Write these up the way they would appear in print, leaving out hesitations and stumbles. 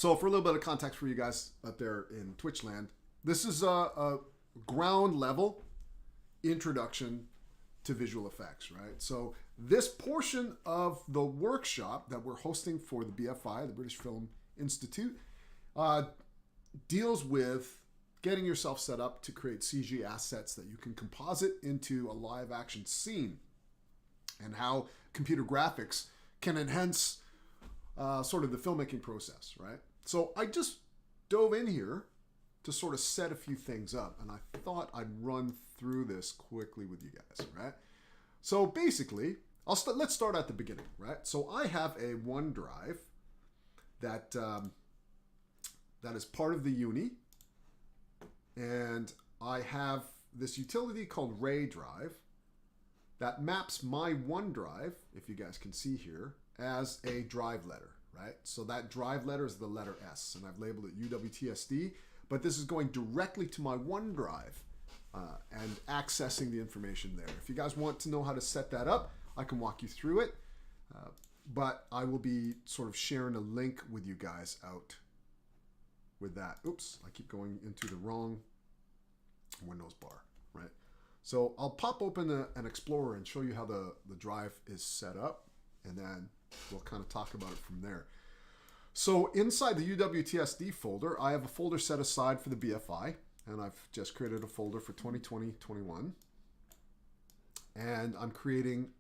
So for a little bit of context for you guys out there in Twitch land, this is a ground level introduction to visual effects, right? So this portion of the workshop that we're hosting for the BFI, the British Film Institute, deals with getting yourself set up to create CG assets that you can composite into a live action scene, and how computer graphics can enhance sort of the filmmaking process, right? So I just dove in here to sort of set a few things up, and I thought I'd run through this quickly with you guys, right? So basically, let's start at the beginning, right? So I have a OneDrive that that is part of the Uni, and I have this utility called Ray Drive that maps my OneDrive, if you guys can see here, as a drive letter, right? So that drive letter is the letter S, and I've labeled it UWTSD, but this is going directly to my OneDrive and accessing the information there. If you guys want to know how to set that up, I can walk you through it, but I will be sort of sharing a link with you guys out with that. Oops, I keep going into the wrong Windows bar, right? So I'll pop open an Explorer and show you how the drive is set up, and then we'll kind of talk about it from there. So inside the UWTSD folder, I have a folder set aside for the BFI, and I've just created a folder for 2020-21. And I'm creating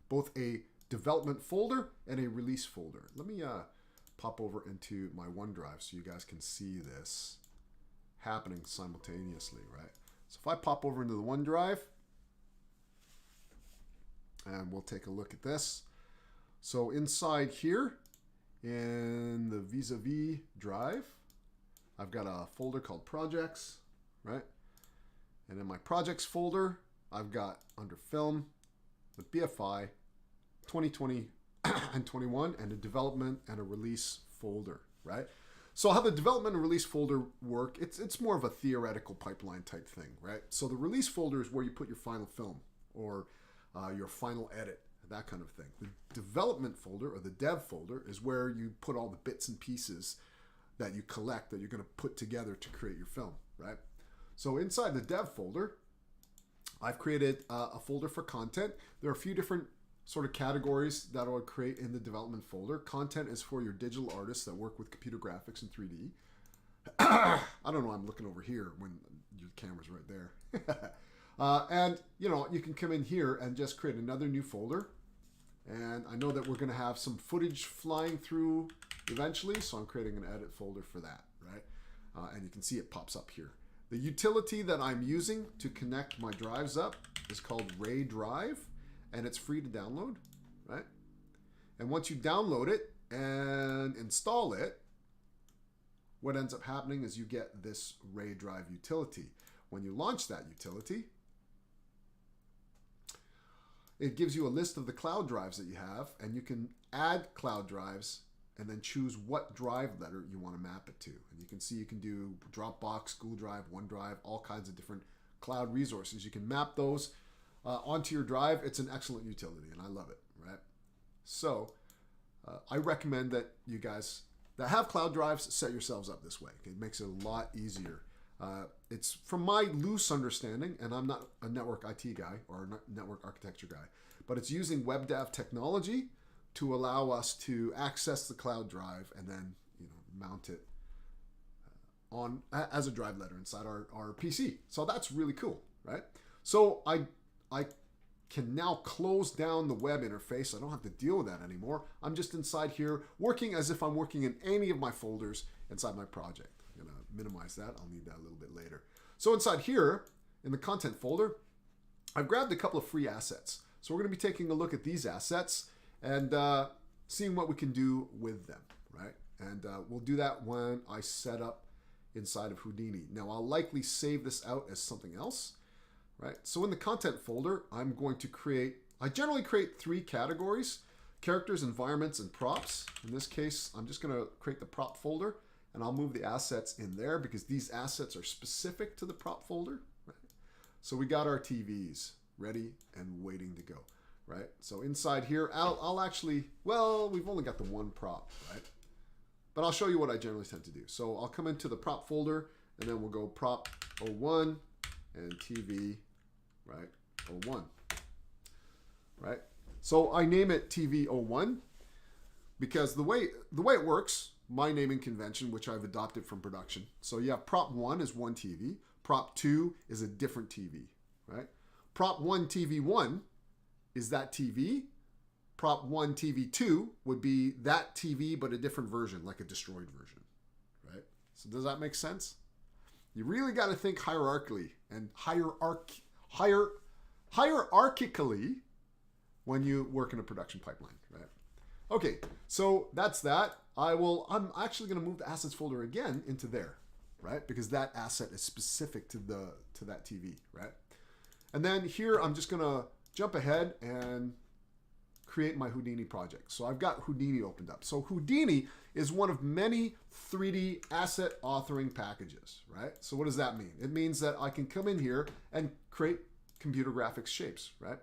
both a development folder and a release folder. Let me pop over into my OneDrive so you guys can see this happening simultaneously, right? So if I pop over into the OneDrive, and we'll take a look at this. So inside here, in the vis-a-vis drive, I've got a folder called projects, right? And in my projects folder, I've got under film, the BFI, 2020 and 21, and a development and a release folder, right? So how the development and release folder work, it's more of a theoretical pipeline type thing, right? So the release folder is where you put your final film or your final edit, that kind of thing. The development folder, or the dev folder, is where you put all the bits and pieces that you collect that you're going to put together to create your film, right? So inside the dev folder, I've created a folder for content. There are a few different sort of categories that I would create in the development folder. Content is for your digital artists that work with computer graphics and 3D. I don't know, I'm looking over here when your camera's right there. And, you know, you can come in here and just create another new folder. And I know that we're going to have some footage flying through eventually, so I'm creating an edit folder for that, right? And you can see it pops up here. The utility that I'm using to connect my drives up is called Ray Drive, and it's free to download, right? And once you download it and install it, what ends up happening is you get this Ray Drive utility. When you launch that utility, it gives you a list of the cloud drives that you have, and you can add cloud drives and then choose what drive letter you want to map it to. And you can see you can do Dropbox, Google Drive, OneDrive, all kinds of different cloud resources. You can map those onto your drive. It's an excellent utility, and I love it, right? So I recommend that you guys that have cloud drives set yourselves up this way. It makes it a lot easier. It's from my loose understanding, and I'm not a network IT guy or a network architecture guy, but it's using WebDAV technology to allow us to access the cloud drive and then, you know, mount it on as a drive letter inside our PC. So that's really cool, right? So I can now close down the web interface. I don't have to deal with that anymore. I'm just inside here working as if I'm working in any of my folders inside my project. I'm gonna minimize that. I'll need that a little bit later. So inside here in the content folder, I've grabbed a couple of free assets. So we're gonna be taking a look at these assets and seeing what we can do with them, right? And we'll do that when I set up inside of Houdini. Now I'll likely save this out as something else, right? So in the content folder, I'm going to I generally create 3 categories: characters, environments, and props. In this case, I'm just gonna create the prop folder, and I'll move the assets in there because these assets are specific to the prop folder, right? So we got our TVs ready and waiting to go, right? So inside here, I'll actually, well, we've only got the one prop, right? but I'll show you what I generally tend to do. So I'll come into the prop folder, and then we'll go prop 01 and TV, right, 01, right? So I name it TV 01 because the way it works, my naming convention, which I've adopted from production. So you have prop 1 is one TV, prop 2 is a different TV, right? Prop 1 TV 1 is that TV. Prop 1 TV 2 would be that TV, but a different version, like a destroyed version, right? So does that make sense? You really got to think hierarchically and hierarchically when you work in a production pipeline, right? Okay, so that's that. I'm actually going to move the assets folder again into there, right? Because that asset is specific to that TV, right? And then here I'm just going to jump ahead and create my Houdini project. So I've got Houdini opened up. So Houdini is one of many 3D asset authoring packages, right? So what does that mean? It means that I can come in here and create computer graphics shapes, right?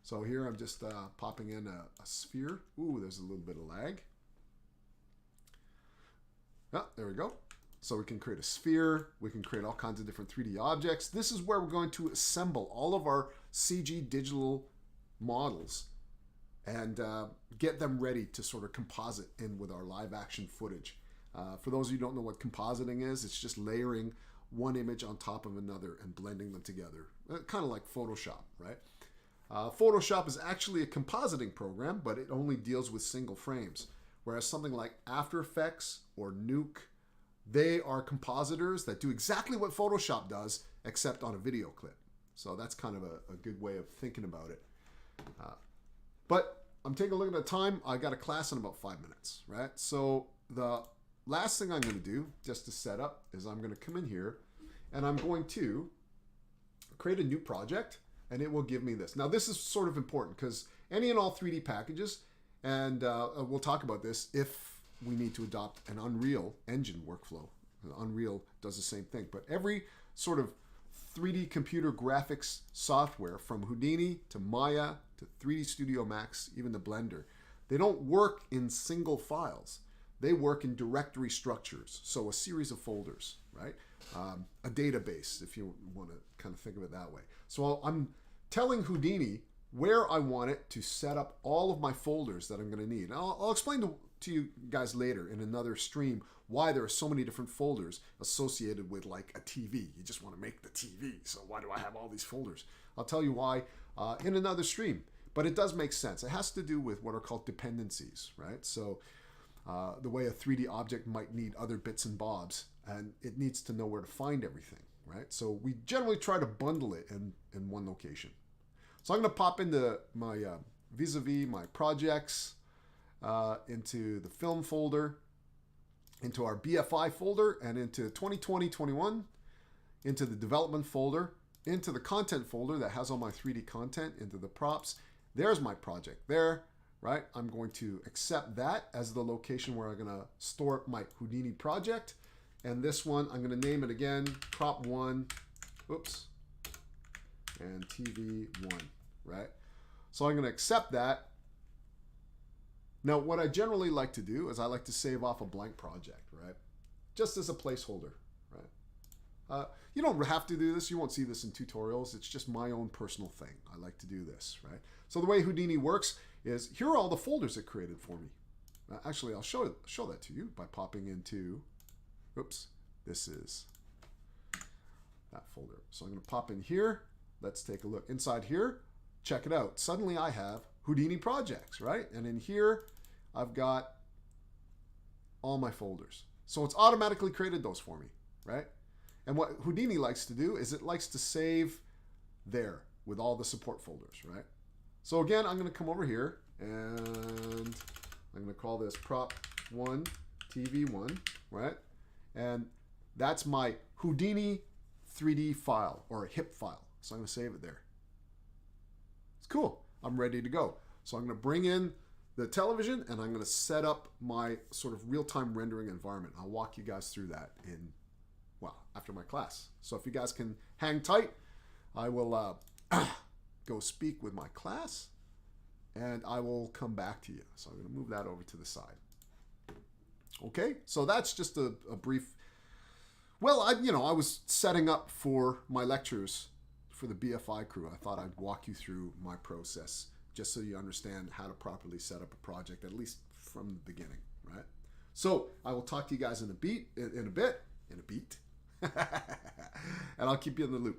So here I'm just popping in a sphere. Ooh, there's a little bit of lag. Oh, there we go. So we can create a sphere. We can create all kinds of different 3D objects. This is where we're going to assemble all of our CG digital models and get them ready to sort of composite in with our live action footage. For those of you who don't know what compositing is, it's just layering one image on top of another and blending them together. Kind of like Photoshop, right? Photoshop is actually a compositing program, but it only deals with single frames. Whereas something like After Effects or Nuke, they are compositors that do exactly what Photoshop does, except on a video clip. So that's kind of a good way of thinking about it. But I'm taking a look at the time. I got a class in about 5 minutes, right? So the last thing I'm going to do, just to set up, is I'm going to come in here and I'm going to create a new project, and it will give me this. Now this is sort of important because any and all 3D packages, and we'll talk about this if we need to adopt an Unreal Engine workflow. Unreal does the same thing, but every sort of 3D computer graphics software, from Houdini to Maya to 3D Studio Max, even to Blender, they don't work in single files. They work in directory structures, so a series of folders, right? A database, if you want to kind of think of it that way. So I'm telling Houdini where I want it to set up all of my folders that I'm going to need. And I'll explain to you guys later in another stream why there are so many different folders associated with like a TV. You just want to make the TV, so why do I have all these folders? I'll tell you why in another stream, but it does make sense. It has to do with what are called dependencies, right? So the way a 3D object might need other bits and bobs, and it needs to know where to find everything, right? So we generally try to bundle it in one location. So I'm going to pop into my vis-a-vis my projects, into the film folder, into our BFI folder, and into 2020-21, into the development folder, into the content folder that has all my 3D content, into the props. There's my project there, right? I'm going to accept that as the location where I'm going to store my Houdini project. And this one, I'm going to name it again, prop 1, oops, and TV1, right? So I'm going to accept that. Now, what I generally like to do is I like to save off a blank project, right? Just as a placeholder, right? You don't have to do this. You won't see this in tutorials. It's just my own personal thing. I like to do this, right? So the way Houdini works is here are all the folders it created for me. Actually, I'll show that to you by popping into, oops, this is that folder. So I'm going to pop in here. Let's take a look inside here. Check it out. Suddenly I have Houdini projects, right? And in here, I've got all my folders. So it's automatically created those for me, right? And what Houdini likes to do is it likes to save there with all the support folders, right? So again, I'm going to come over here and I'm going to call this prop 1 TV1, right? And that's my Houdini 3D file or a HIP file. So I'm going to save it there. It's cool. I'm ready to go. So I'm going to bring in the television and I'm going to set up my sort of real-time rendering environment. I'll walk you guys through that after my class. So if you guys can hang tight, I will go speak with my class and I will come back to you. So I'm going to move that over to the side. Okay, so that's just a brief. Well, I was setting up for my lectures for the BFI crew. I thought I'd walk you through my process just so you understand how to properly set up a project, at least from the beginning, right? So I will talk to you guys in a bit, and I'll keep you in the loop.